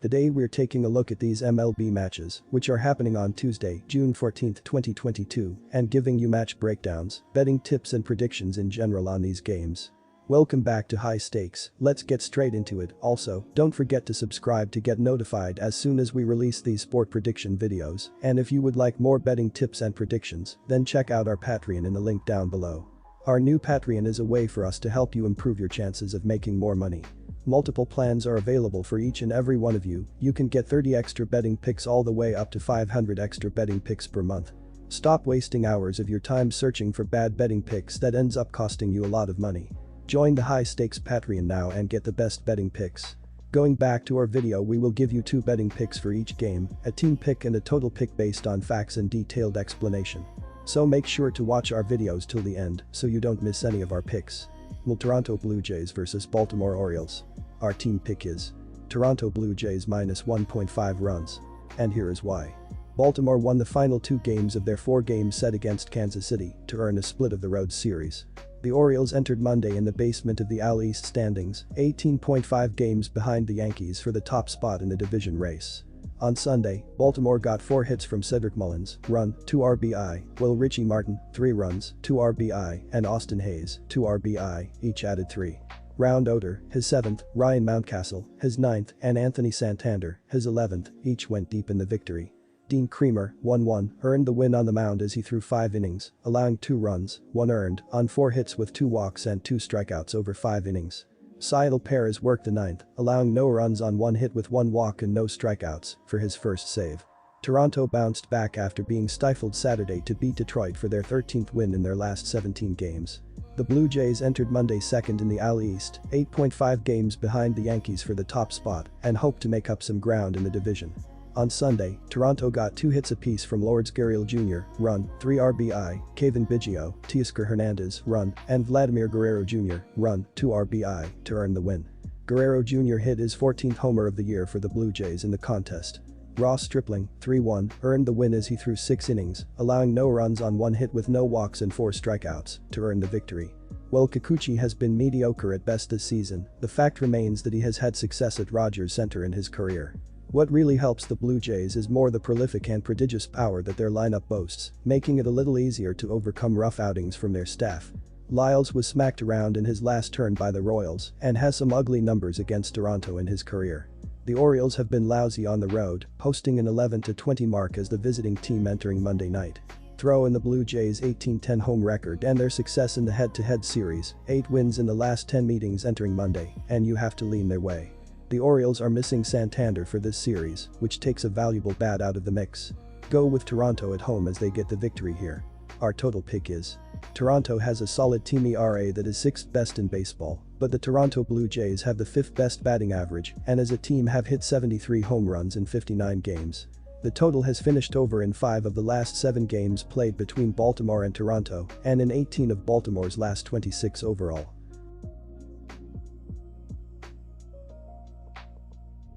Today we're taking a look at these MLB matches, which are happening on Tuesday, June 14, 2022, and giving you match breakdowns, betting tips and predictions in general on these games. Welcome back to High Stakes, let's get straight into it. Also, don't forget to subscribe to get notified as soon as we release these sport prediction videos, and if you would like more betting tips and predictions, then check out our Patreon in the link down below. Our new Patreon is a way for us to help you improve your chances of making more money. Multiple plans are available for each and every one of you. You can get 30 extra betting picks all the way up to 500 extra betting picks per month. Stop wasting hours of your time searching for bad betting picks that ends up costing you a lot of money. Join the High Stakes Patreon now and get the best betting picks. Going back to our video, we will give you 2 betting picks for each game, a team pick and a total pick based on facts and detailed explanation. So make sure to watch our videos till the end so you don't miss any of our picks. Will Toronto Blue Jays vs Baltimore Orioles. Our team pick is Toronto Blue Jays minus 1.5 runs. And here is why. Baltimore won the final 2 games of their 4-game set against Kansas City to earn a split of the road series. The Orioles entered Monday in the basement of the AL East standings, 18.5 games behind the Yankees for the top spot in the division race. On Sunday, Baltimore got 4 hits from Cedric Mullins, run, 2 RBI, while Richie Martin, 3 runs, 2 RBI, and Austin Hayes, 2 RBI, each added 3. Round Oter, his 7th, Ryan Mountcastle, his 9th, and Anthony Santander, his 11th, each went deep in the victory. Dean Kremer, 1-1, earned the win on the mound as he threw 5 innings, allowing 2 runs, 1 earned, on 4 hits with 2 walks and 2 strikeouts over 5 innings. Seidel Perez worked the 9th, allowing no runs on 1 hit with 1 walk and no strikeouts, for his first save. Toronto bounced back after being stifled Saturday to beat Detroit for their 13th win in their last 17 games. The Blue Jays entered Monday second in the AL East, 8.5 games behind the Yankees for the top spot, and hope to make up some ground in the division. On Sunday, Toronto got 2 hits apiece from Lourdes Gurriel Jr., run, 3 RBI, Kevin Biggio, Teoscar Hernandez, run, and Vladimir Guerrero Jr., run, 2 RBI, to earn the win. Guerrero Jr. hit his 14th homer of the year for the Blue Jays in the contest. Ross Stripling, 3-1, earned the win as he threw 6 innings, allowing no runs on 1 hit with no walks and 4 strikeouts, to earn the victory. While Kikuchi has been mediocre at best this season, the fact remains that he has had success at Rogers Center in his career. What really helps the Blue Jays is more the prolific and prodigious power that their lineup boasts, making it a little easier to overcome rough outings from their staff. Lyles was smacked around in his last turn by the Royals and has some ugly numbers against Toronto in his career. The Orioles have been lousy on the road, posting an 11-20 mark as the visiting team entering Monday night. Throw in the Blue Jays' 18-10 home record and their success in the head-to-head series, 8 wins in the last 10 meetings entering Monday, and you have to lean their way. The Orioles are missing Santander for this series, which takes a valuable bat out of the mix. Go with Toronto at home as they get the victory here. Our total pick is Toronto has a solid team ERA that is 6th best in baseball, but the Toronto Blue Jays have the 5th best batting average and as a team have hit 73 home runs in 59 games. The total has finished over in 5 of the last 7 games played between Baltimore and Toronto and in 18 of Baltimore's last 26 overall.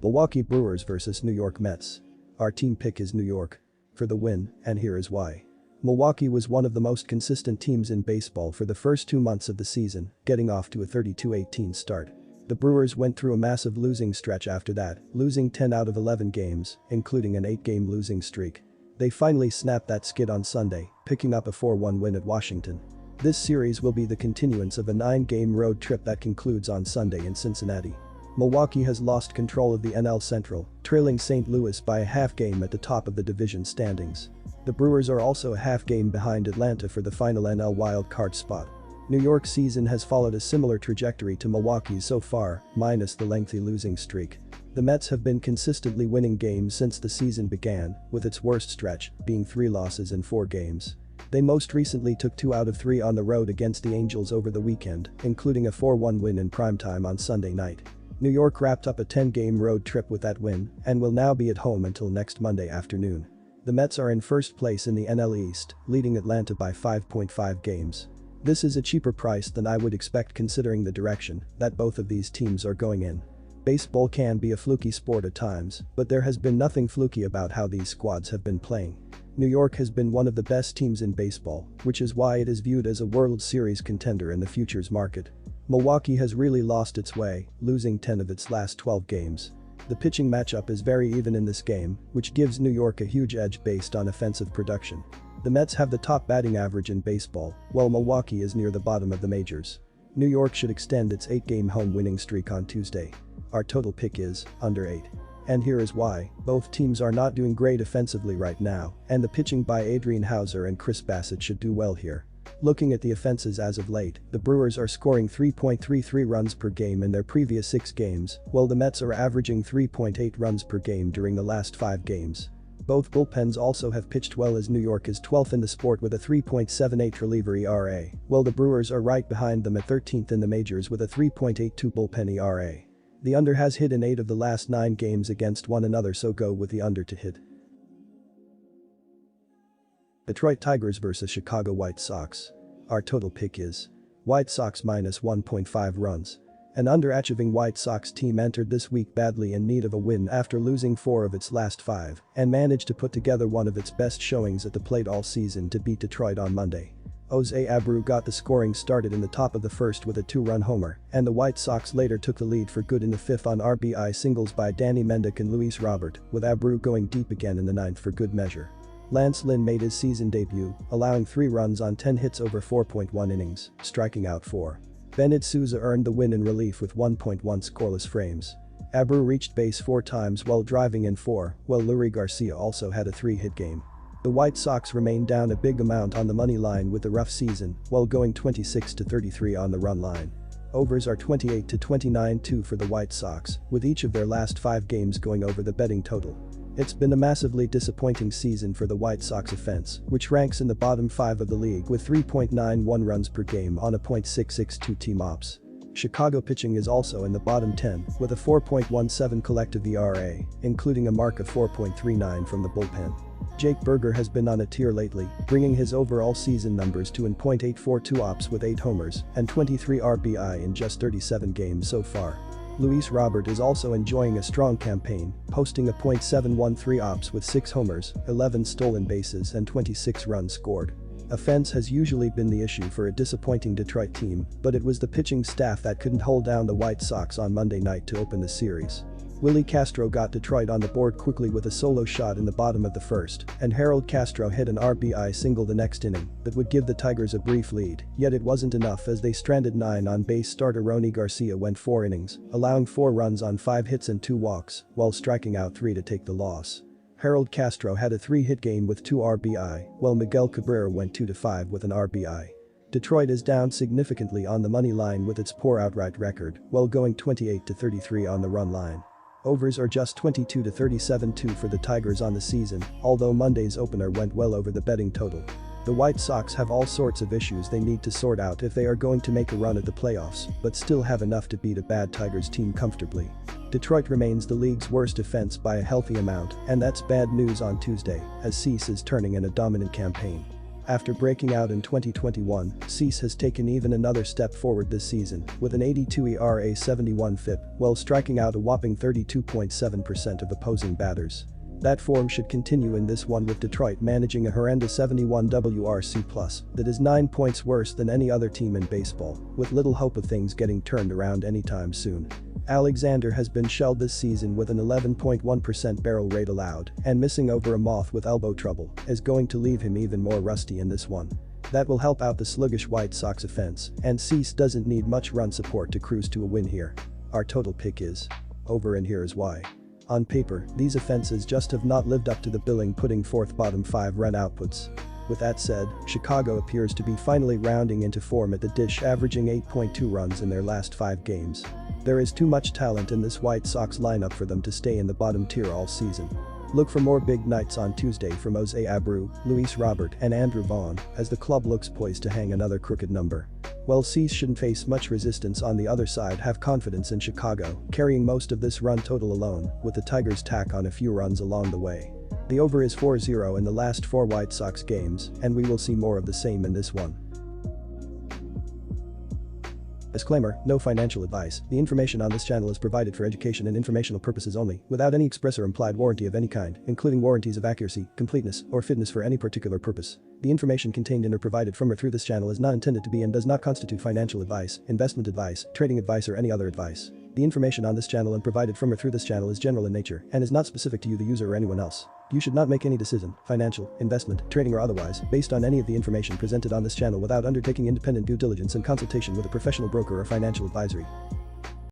Milwaukee Brewers vs New York Mets. Our team pick is New York for the win, and here is why. Milwaukee was one of the most consistent teams in baseball for the first 2 months of the season, getting off to a 32-18 start. The Brewers went through a massive losing stretch after that, losing 10 out of 11 games, including an 8-game losing streak. They finally snapped that skid on Sunday, picking up a 4-1 win at Washington. This series will be the continuance of a 9-game road trip that concludes on Sunday in Cincinnati. Milwaukee has lost control of the NL Central, trailing St. Louis by a half game at the top of the division standings. The Brewers are also a half game behind Atlanta for the final NL wild card spot. New York's season has followed a similar trajectory to Milwaukee's so far, minus the lengthy losing streak. The Mets have been consistently winning games since the season began, with its worst stretch being 3 losses in 4 games. They most recently took 2 out of 3 on the road against the Angels over the weekend, including a 4-1 win in primetime on Sunday night. New York wrapped up a 10-game road trip with that win and will now be at home until next Monday afternoon. The Mets are in first place in the NL East, leading Atlanta by 5.5 games. This is a cheaper price than I would expect considering the direction that both of these teams are going in. Baseball can be a fluky sport at times, but there has been nothing fluky about how these squads have been playing. New York has been one of the best teams in baseball, which is why it is viewed as a World Series contender in the futures market. Milwaukee has really lost its way, losing 10 of its last 12 games. The pitching matchup is very even in this game, which gives New York a huge edge based on offensive production. The Mets have the top batting average in baseball, while Milwaukee is near the bottom of the majors. New York should extend its 8-game home winning streak on Tuesday. Our total pick is under 8. And here is why: both teams are not doing great offensively right now, and the pitching by Adrian Houser and Chris Bassett should do well here. Looking at the offenses as of late, the Brewers are scoring 3.33 runs per game in their previous 6 games, while the Mets are averaging 3.8 runs per game during the last 5 games. Both bullpens also have pitched well, as New York is 12th in the sport with a 3.78 reliever ERA, while the Brewers are right behind them at 13th in the majors with a 3.82 bullpen ERA. The under has hit in 8 of the last 9 games against one another, so go with the under to hit. Detroit Tigers vs Chicago White Sox. Our total pick is White Sox minus 1.5 runs. An underachieving White Sox team entered this week badly in need of a win after losing 4 of its last 5 and managed to put together one of its best showings at the plate all season to beat Detroit on Monday. Jose Abreu got the scoring started in the top of the first with a 2-run homer, and the White Sox later took the lead for good in the 5th on RBI singles by Danny Mendick and Luis Robert, with Abreu going deep again in the 9th for good measure. Lance Lynn made his season debut, allowing 3 runs on 10 hits over 4.1 innings, striking out 4. Bennett Sousa earned the win in relief with 1.1 scoreless frames. Abreu reached base 4 times while driving in 4, while Leury Garcia also had a 3-hit game. The White Sox remained down a big amount on the money line with the rough season, while going 26-33 on the run line. Overs are 28-29-2 for the White Sox, with each of their last 5 games going over the betting total. It's been a massively disappointing season for the White Sox offense, which ranks in the bottom 5 of the league with 3.91 runs per game on a .662 team ops. Chicago pitching is also in the bottom 10 with a 4.17 collective ERA, including a mark of 4.39 from the bullpen. Jake Berger has been on a tear lately, bringing his overall season numbers to an .842 ops with 8 homers and 23 RBI in just 37 games so far. Luis Robert is also enjoying a strong campaign, posting a .713 ops with 6 homers, 11 stolen bases and 26 runs scored. Offense has usually been the issue for a disappointing Detroit team, but it was the pitching staff that couldn't hold down the White Sox on Monday night to open the series. Willie Castro got Detroit on the board quickly with a solo shot in the bottom of the first, and Harold Castro hit an RBI single the next inning that would give the Tigers a brief lead, yet it wasn't enough as they stranded 9 on-base starter Rony Garcia went 4 innings, allowing 4 runs on 5 hits and 2 walks, while striking out 3 to take the loss. Harold Castro had a 3-hit game with 2 RBI, while Miguel Cabrera went 2-5 with an RBI. Detroit is down significantly on the money line with its poor outright record, while going 28-33 on the run line. Overs are just 22-37-2 for the Tigers on the season, although Monday's opener went well over the betting total. The White Sox have all sorts of issues they need to sort out if they are going to make a run at the playoffs, but still have enough to beat a bad Tigers team comfortably. Detroit remains the league's worst offense by a healthy amount, and that's bad news on Tuesday, as Cease is turning in a dominant campaign. After breaking out in 2021, Cease has taken even another step forward this season, with an 82 ERA 71 FIP, while striking out a whopping 32.7% of opposing batters. That form should continue in this one, with Detroit managing a horrendous 71 WRC+ that is 9 points worse than any other team in baseball, with little hope of things getting turned around anytime soon. Alexander has been shelled this season with an 11.1% barrel rate allowed, and missing over a moth with elbow trouble is going to leave him even more rusty in this one. That will help out the sluggish White Sox offense, and Cease doesn't need much run support to cruise to a win here. Our total pick is over, and here is why. On paper, these offenses just have not lived up to the billing, putting forth bottom 5 run outputs. With that said, Chicago appears to be finally rounding into form at the dish, averaging 8.2 runs in their last 5 games. There is too much talent in this White Sox lineup for them to stay in the bottom tier all season. Look for more big nights on Tuesday from Jose Abreu, Luis Robert and Andrew Vaughn, as the club looks poised to hang another crooked number. While Cease shouldn't face much resistance on the other side, have confidence in Chicago, carrying most of this run total alone, with the Tigers tack on a few runs along the way. The over is 4-0 in the last 4 White Sox games, and we will see more of the same in this one. Disclaimer: no financial advice. The information on this channel is provided for education and informational purposes only, without any express or implied warranty of any kind, including warranties of accuracy, completeness, or fitness for any particular purpose. The information contained in or provided from or through this channel is not intended to be and does not constitute financial advice, investment advice, trading advice, or any other advice. The information on this channel and provided from or through this channel is general in nature and is not specific to you, the user, or anyone else. You should not make any decision, financial, investment, trading, or otherwise, based on any of the information presented on this channel without undertaking independent due diligence and consultation with a professional broker or financial advisory.